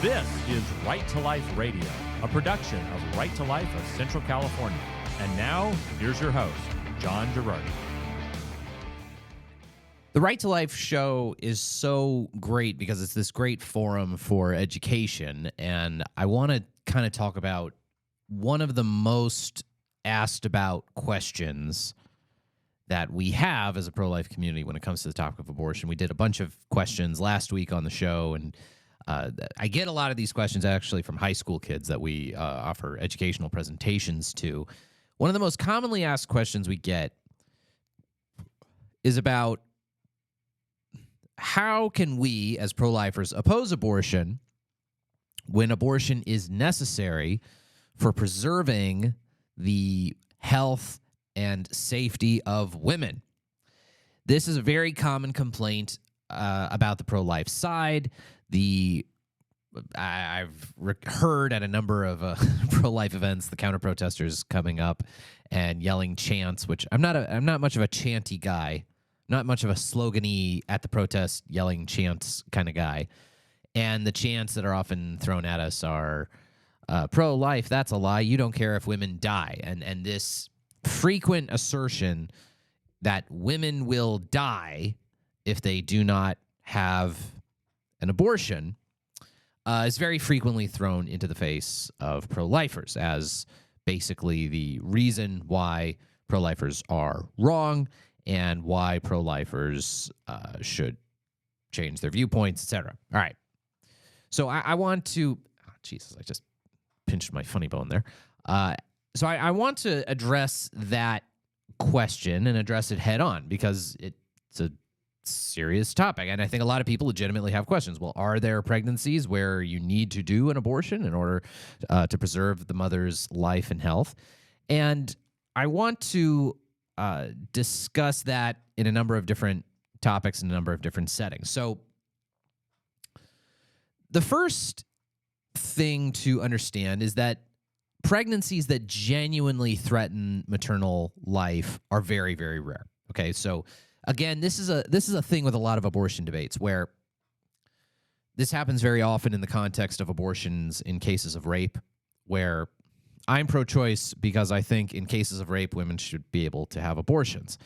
This is Right to Life Radio, a production of Right to Life of Central California. And now, here's your host, John Gerardi. The Right to Life show is so great because it's this great forum for education, and I want to kind of talk about one of the most asked about questions that we have as a pro-life community when it comes to the topic of abortion. We did a bunch of questions last week on the show, and I get a lot of these questions actually from high school kids that we offer educational presentations to. One of the most commonly asked questions we get is about how can we as pro-lifers oppose abortion when abortion is necessary for preserving the health and safety of women. This is a very common complaint about the pro-life side. I've heard at a number of pro-life events the counter-protesters coming up and yelling chants, which I'm not much of a chanty guy, not much of a slogan-y at the protest yelling chants kind of guy. And the chants that are often thrown at us are pro-life, that's a lie. You don't care if women die. And this frequent assertion that women will die if they do not have an abortion is very frequently thrown into the face of pro-lifers as basically the reason why pro-lifers are wrong and why pro-lifers should change their viewpoints, etc. All right. So I want to... Oh, Jesus, I just pinched my funny bone there. So I want to address that question and address it head on because it's a serious topic. And I think a lot of people legitimately have questions. Well, are there pregnancies where you need to do an abortion in order to preserve the mother's life and health? And I want to discuss that in a number of different topics in a number of different settings. So the first thing to understand is that pregnancies that genuinely threaten maternal life are very, very rare. Okay, so again, this is a thing with a lot of abortion debates where this happens very often in the context of abortions in cases of rape, where I'm pro-choice because I think in cases of rape, women should be able to have abortions.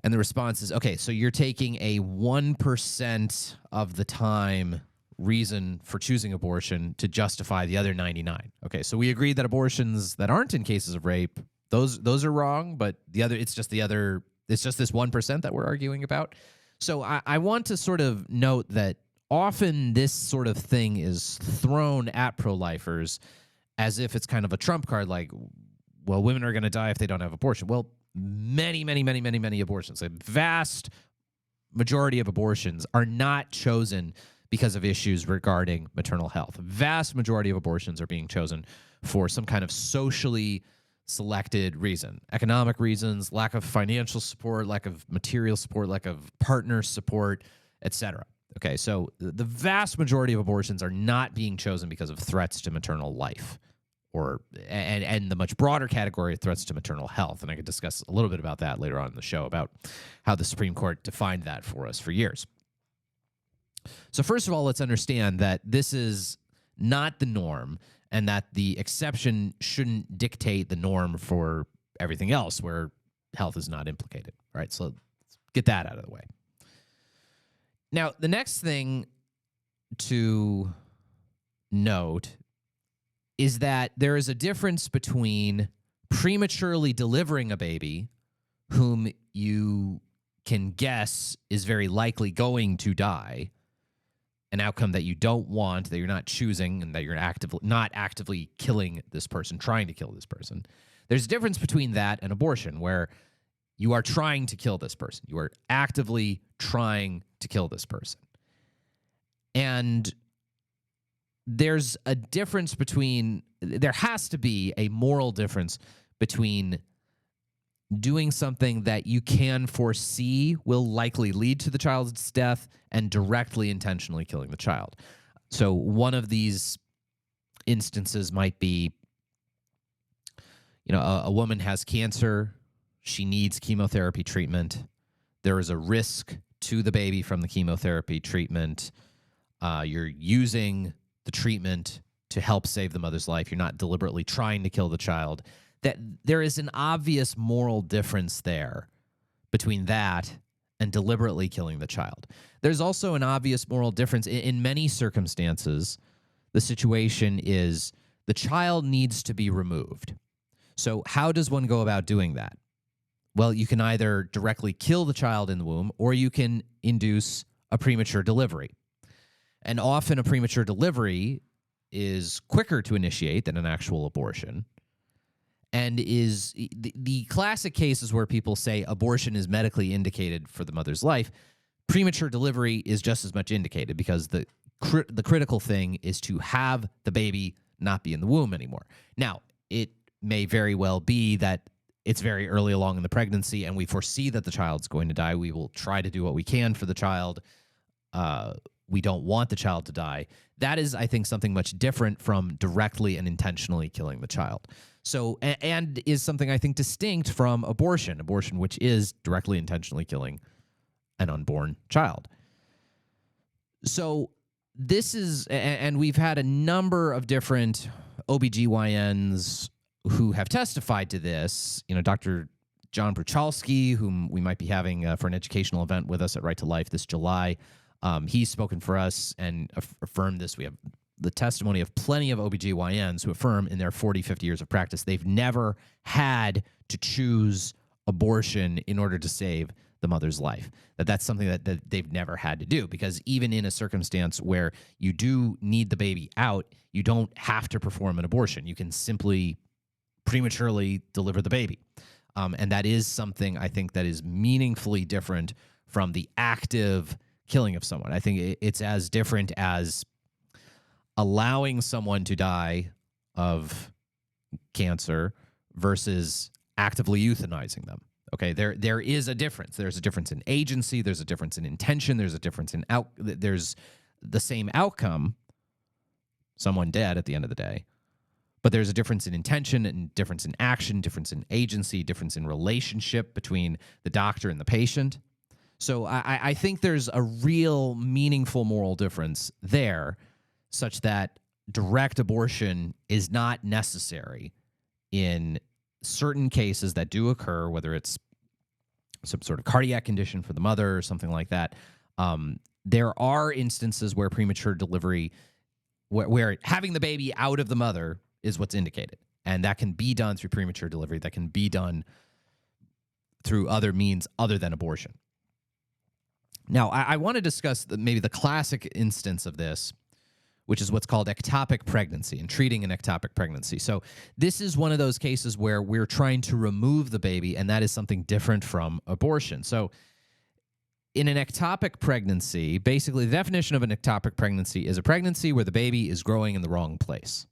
And the response is, okay, so you're taking a 1% of the time reason for choosing abortion to justify the other 99. Okay, so we agree that abortions that aren't in cases of rape, those are wrong, but it's just this 1% that we're arguing about. So I want to sort of note that often this sort of thing is thrown at pro-lifers as if it's kind of a trump card, like, well, women are going to die if they don't have abortion. Well, many abortions, a vast majority of abortions are not chosen because of issues regarding maternal health. Vast majority of abortions are being chosen for some kind of socially selected reason. Economic reasons, lack of financial support, lack of material support, lack of partner support, etc. Okay, so the vast majority of abortions are not being chosen because of threats to maternal life and the much broader category of threats to maternal health. And I could discuss a little bit about that later on in the show about how the Supreme Court defined that for us for years. So first of all, let's understand that this is not the norm and that the exception shouldn't dictate the norm for everything else where health is not implicated. All right, so let's get that out of the way. Now, the next thing to note is that there is a difference between prematurely delivering a baby whom you can guess is very likely going to die, an outcome that you don't want, that you're not choosing, and that you're not actively killing this person, trying to kill this person. There's a difference between that and abortion, where you are trying to kill this person. You are actively trying to kill this person. And there has to be a moral difference between doing something that you can foresee will likely lead to the child's death and directly intentionally killing the child. So one of these instances might be, a woman has cancer. She needs chemotherapy treatment. There is a risk to the baby from the chemotherapy treatment. You're using the treatment to help save the mother's life. You're not deliberately trying to kill the child. That there is an obvious moral difference there between that and deliberately killing the child. There's also an obvious moral difference. In many circumstances, the situation is the child needs to be removed. So how does one go about doing that? Well, you can either directly kill the child in the womb, or you can induce a premature delivery. And often a premature delivery is quicker to initiate than an actual abortion. And is the classic cases where people say abortion is medically indicated for the mother's life. Premature delivery is just as much indicated, because the critical thing is to have the baby not be in the womb anymore. Now, it may very well be that it's very early along in the pregnancy and we foresee that the child's going to die. We will try to do what we can for the child. We don't want the child to die. That is, I think, something much different from directly and intentionally killing the child. So, and is something I think distinct from abortion, which is directly intentionally killing an unborn child. So this is, and we've had a number of different OBGYNs who have testified to this. You know, Dr. John Bruchalski, whom we might be having for an educational event with us at Right to Life this July. He's spoken for us and affirmed this. We have the testimony of plenty of OBGYNs who affirm in their 40, 50 years of practice, they've never had to choose abortion in order to save the mother's life. That's something that they've never had to do, because even in a circumstance where you do need the baby out, you don't have to perform an abortion. You can simply prematurely deliver the baby. And that is something I think that is meaningfully different from the active killing of someone. I think it's as different as allowing someone to die of cancer versus actively euthanizing them. Okay, there is a difference. There's a difference in agency. There's a difference in intention. There's a difference in there's the same outcome, someone dead at the end of the day, but there's a difference in intention and difference in action, difference in agency, difference in relationship between the doctor and the patient. So I think there's a real meaningful moral difference there, such that direct abortion is not necessary in certain cases that do occur, whether it's some sort of cardiac condition for the mother or something like that. There are instances where premature delivery, where having the baby out of the mother is what's indicated. And that can be done through premature delivery. That can be done through other means other than abortion. Now, I want to discuss maybe the classic instance of this, which is what's called ectopic pregnancy and treating an ectopic pregnancy. So this is one of those cases where we're trying to remove the baby, and that is something different from abortion. So in an ectopic pregnancy, basically the definition of an ectopic pregnancy is a pregnancy where the baby is growing in the wrong place.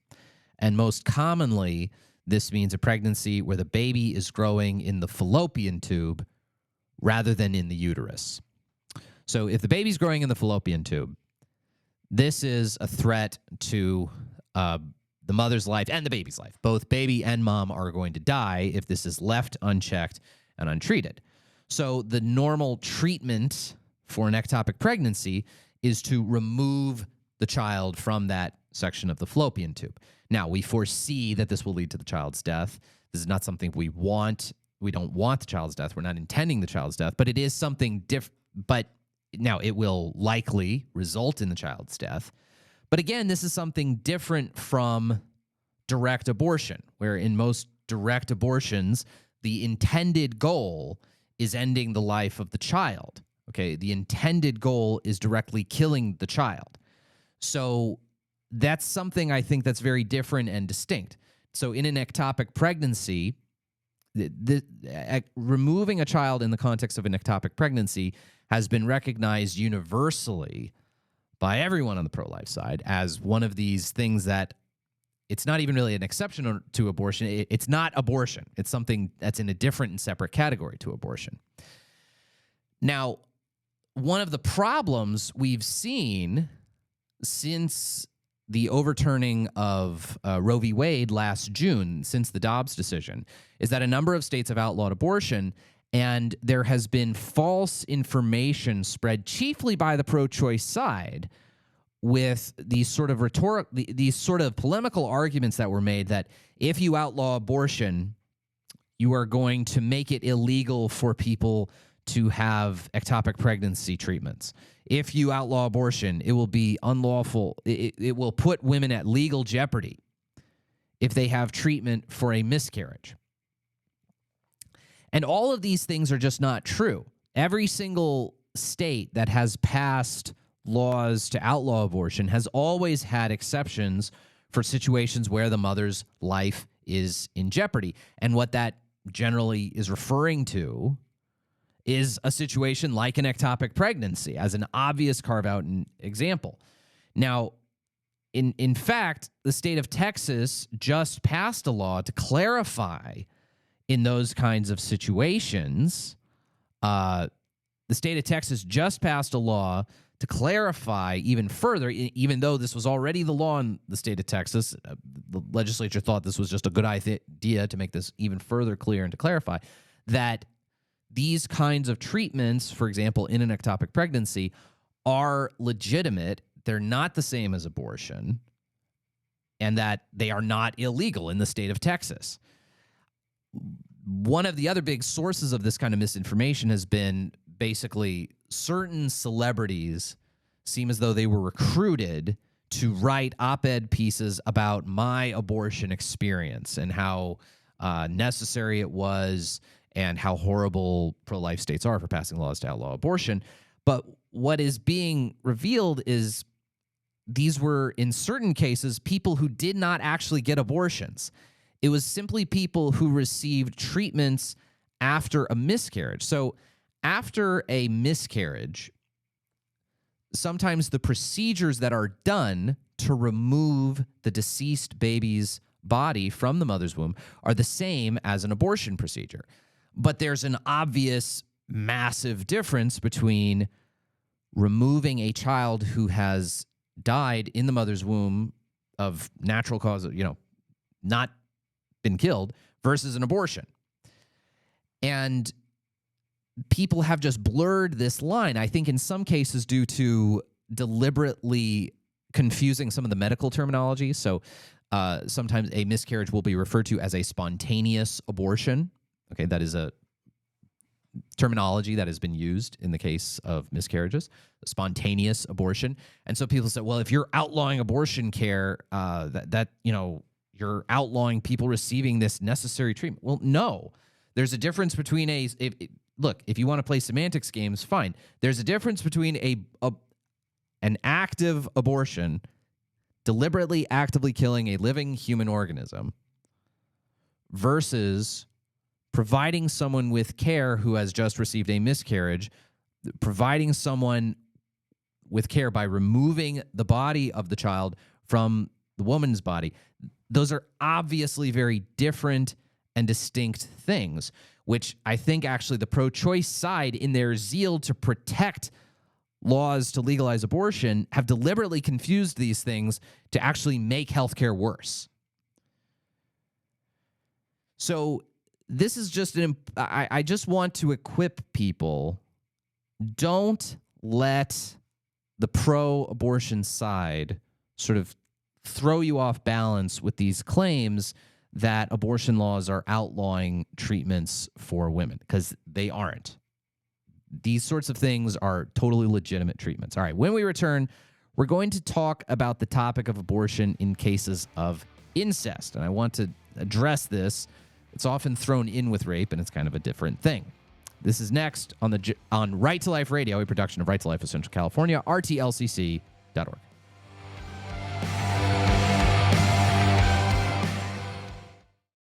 And most commonly, this means a pregnancy where the baby is growing in the fallopian tube rather than in the uterus. So if the baby's growing in the fallopian tube, this is a threat to the mother's life and the baby's life. Both baby and mom are going to die if this is left unchecked and untreated. So the normal treatment for an ectopic pregnancy is to remove the child from that section of the fallopian tube. Now, we foresee that this will lead to the child's death. This is not something we want. We don't want the child's death. We're not intending the child's death, but it is something different. But now, it will likely result in the child's death. But again, this is something different from direct abortion, where in most direct abortions, the intended goal is ending the life of the child. Okay, the intended goal is directly killing the child. So that's something I think that's very different and distinct. So in an ectopic pregnancy, removing a child in the context of an ectopic pregnancy has been recognized universally by everyone on the pro-life side as one of these things that it's not even really an exception to abortion. It's not abortion. It's something that's in a different and separate category to abortion. Now, one of the problems we've seen since the overturning of Roe v. Wade last June, since the Dobbs decision, is that a number of states have outlawed abortion, and there has been false information spread chiefly by the pro-choice side, with these sort of these sort of polemical arguments that were made that if you outlaw abortion, you are going to make it illegal for people to have ectopic pregnancy treatments. If you outlaw abortion, it will be unlawful. It will put women at legal jeopardy if they have treatment for a miscarriage. And all of these things are just not true. Every single state that has passed laws to outlaw abortion has always had exceptions for situations where the mother's life is in jeopardy. And what that generally is referring to is a situation like an ectopic pregnancy as an obvious carve-out example. Now, in fact, the state of Texas just passed a law to clarify in those kinds of situations. The state of Texas just passed a law to clarify even further, even though this was already the law in the state of Texas. The legislature thought this was just a good idea to make this even further clear and to clarify that these kinds of treatments, for example, in an ectopic pregnancy, are legitimate. They're not the same as abortion, and that they are not illegal in the state of Texas. One of the other big sources of this kind of misinformation has been basically certain celebrities seem as though they were recruited to write op-ed pieces about my abortion experience and how necessary it was and how horrible pro-life states are for passing laws to outlaw abortion. But what is being revealed is these were, in certain cases, people who did not actually get abortions. It was simply people who received treatments after a miscarriage. So after a miscarriage, sometimes the procedures that are done to remove the deceased baby's body from the mother's womb are the same as an abortion procedure. But there's an obvious, massive difference between removing a child who has died in the mother's womb of natural cause, not been killed, versus an abortion. And people have just blurred this line, I think in some cases due to deliberately confusing some of the medical terminology. So sometimes a miscarriage will be referred to as a spontaneous abortion. Okay, that is a terminology that has been used in the case of miscarriages, spontaneous abortion. And so people say, well, if you're outlawing abortion care, you're outlawing people receiving this necessary treatment. Well, no. There's a difference between if you want to play semantics games, fine. There's a difference between an active abortion, deliberately actively killing a living human organism, versus providing someone with care who has just received a miscarriage, providing someone with care by removing the body of the child from the woman's body. Those are obviously very different and distinct things, which I think actually the pro-choice side, in their zeal to protect laws to legalize abortion, have deliberately confused these things to actually make healthcare worse. So this is just I just want to equip people. Don't let the pro-abortion side sort of throw you off balance with these claims that abortion laws are outlawing treatments for women, because they aren't. These sorts of things are totally legitimate treatments. All right, when we return, we're going to talk about the topic of abortion in cases of incest, and I want to address this. It's often thrown in with rape, and it's kind of a different thing. This is next on Right to Life Radio, a production of Right to Life of Central California, rtlcc.org.